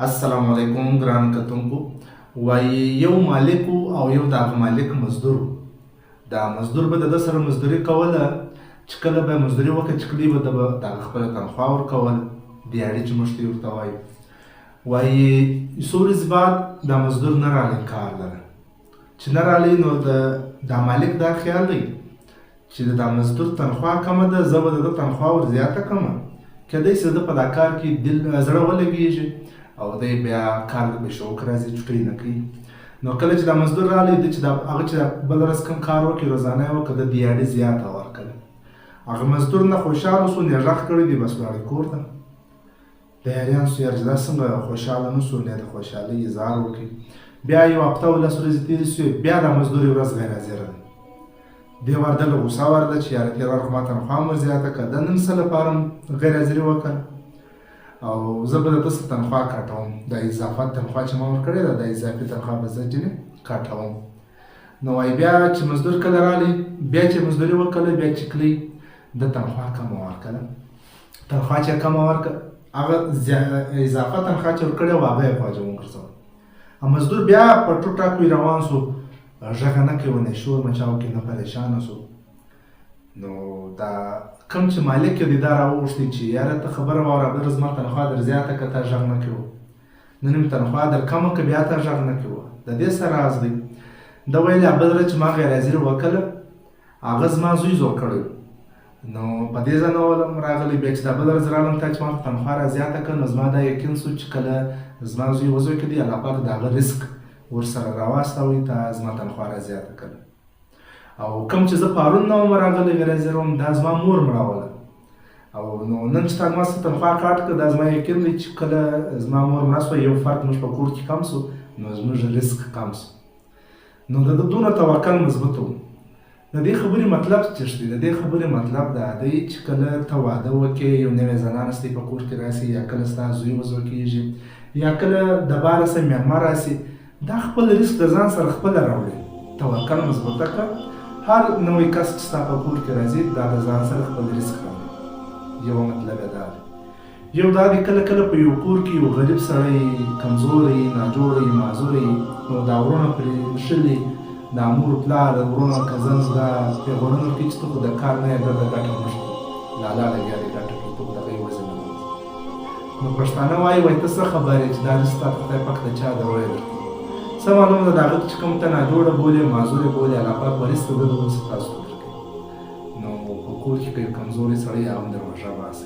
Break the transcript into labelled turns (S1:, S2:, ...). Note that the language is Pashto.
S1: السلام علیکم ګران کتونکو. وایي یو مالک او یو د هغه مالک مزدور. دا مزدور به د ده سره مزدوري کوله، چې کله به مزدوري وکړه چې کله به د هغه خپله تنخوا ورکول، دیاړي چې موږ ته ورته وایو. وایي څو ورځې بعد دا مزدور نه راغلی کار لره، چې نه راغلی نو دا مالک دا خیال دی چې د دا مزدور تنخوا کمه ده، زه به د ده تنخوا ور زیاته کړم، کیدای شي د ده په دا کار کې زړه ولګېږي او دی بیا کار ته به شوق راځي، چوټۍ نه کوي. نو کله چې دا مزدور راغلی دی چې هغه چې بله ورځ کوم کار وکړي روزانه یې وکړه، د دیاړي زیاته ورکړه. هغه مزدور نه خوشحاله شو، نه غږ کړی دی، بس ولاړی کور ته. د حیران شو یاره چې دا څنګه خوشحاله نه شو، نه د خوشحالۍ اظهار وکړي. بیا یو هفته او 10 ورځې تېرې شوې، بیا دا مزدور یوه ورځ غیر حاضره دی. دې ورته له غوسه ورده چې یاره تېره ورځ ما تنخوا هم ور زیاته کړه، د نن څه لپاره غیر حاضري وکړه او زه به د ده څه تنخوا کاټوم، دا اضافه تنخوا چې ما ورکړې ده، دا اضافي تنخوا به زه ځینې کاټوم. نو وایي بیا چې مزدور کله راغلی، بیا چې مزدوري وکړله، بیا چې کلی د تنخوا کمه ورکړله. تنخوا چې کمه ورکړه، هغه اضافه تنخوا چې ورکړې وه هغه یې په واجب وګرځول. مزدور بیا په ټوک ټاک روان شو، غږ نه کوي، نه شور مچاو کوي، نه پریشانه شو. نو دا کوم چې مالک یې دا راوغوښتي چې یاره ته خبره واوره، بله ورځ ما تنخوا در زیاته کړه تا غږ نه کوي، نن مې تنخوا در کمه کړه بیا تا غږ نه کوي. د دې څه راز دی؟ ده ویل بله ورځ چې ما غیر حاضري وکړله، هغه زما زوی زور کړی، نو په دې ځنولم راغلی. بیا چې دا بله ورځ راغلم تا چې ما تنخوا را زیاته کړه، نو زما دا یقین شو چې کله زما زوی وزوی که دی الله پاک د هغه رزق ورسره راواستوي، تا زما تنخوا را زیاته کړه. او کوم چې زه پرون نه وم راغلی غیر حاضر وم، دا زما مور مړه وله، او نو نن چې تا ما څه تنخوا کاټ کړه، دا زما یقین دی چې کله زما مور مړه شوه، یو فرد موږ په کور کې کم شو، نو زموږ رزق کم شو. نو د ده دونه توکل مضبوط و. د دې خبرې مطلب څه دی؟ د دې خبرې مطلب دا دی چې کله ته واده وکړې، یو نوې زنانه ستی په کور کې راسي، یا کله ستا زوی وزو کېږي، یا کله د باره څه مېلمه راسي، دا خپل رزق د ځان سره خپله راوړي. توکل مضبوطه کړه. هر نوی کس چې ستا په کور کې راځي، دا د ځان سره خپل رزق راوړي. یو مطلب یې دا دی. یو دا دی کله کله په یو کور کې یو غریب سړی، کمزوری، ناجوړی، معذوری، نو دا ورونه پرې نښلي، دا مور پلار ورونه کزنز دا پیغورونه کوي چې ته خو د کار نه یې، د ګټه نشته، لالا لګیا دی ګټه کوي، ته خو دغه یې وزن نه لري. نو پښتانه وایي ته څه خبر یې چې دا رزق تا ته خدای پاک د چا دوړی درکوي. څه معلومه ده د هغه چې کوم ته ناجوړه بولې، معذوره بولې، الله پاک به رزق د ده څه تاسو ته درکوي. نو په کور کې که یو کمزوری سړی هغه هم دروازه باسئ.